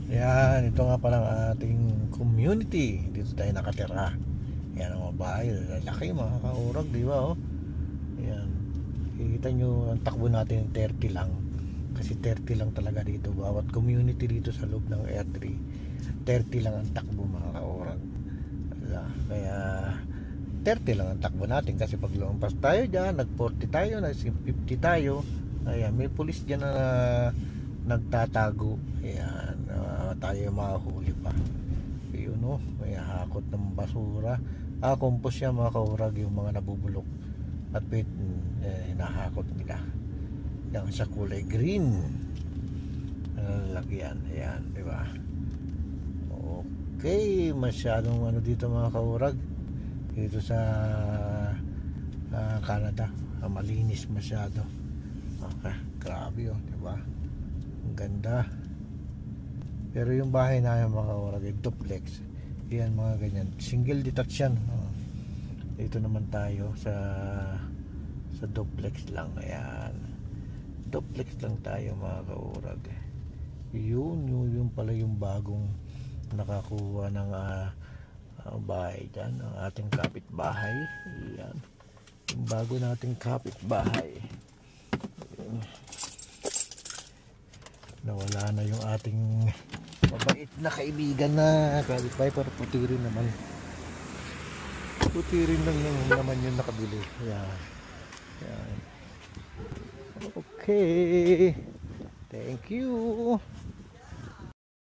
Yan, ito nga palang ating community. Dito tayo nakatira. Yan ang mga bahay, lalaki mga kaurag, di ba? Oh? Yan. Kita nyo ang takbo natin 30 lang. Kasi 30 lang talaga dito. Bawat community dito sa loob ng R3, 30 lang ang takbo mga kaurag. Kaya 30 lang ang takbo natin. Kasi pag lumampas tayo dyan, nag 40 tayo, nag 50 tayo, ayan, may pulis dyan na nagtatago. Ayan, tayo mahuli pa. Yun, no? May hakot ng basura. Compost yan mga kaurag, yung mga nabubulok at hinahakot nila. Yan sa kulay green lagyan. Ayan, di ba? Okay, masyadong ano dito mga kaurag, dito sa Canada, malinis masyado. Okay, grabe yun, di ba? Ang ganda. Pero yung bahay namin mga kaurag, duplex. Yan mga ganyan, single detached yan. Dito naman tayo sa duplex lang. Ayan, duplex lang tayo mga kaurag. Yun pala yung bagong nakakuha ng bahay dyan, ang ating kapitbahay. Yan, yung bago nating kapitbahay. Nawala na yung ating mabait na kaibigan na kapitbahay, pero puti rin naman. Puti rin lang naman yung nakabili. Yan. Yan. Okay, thank you.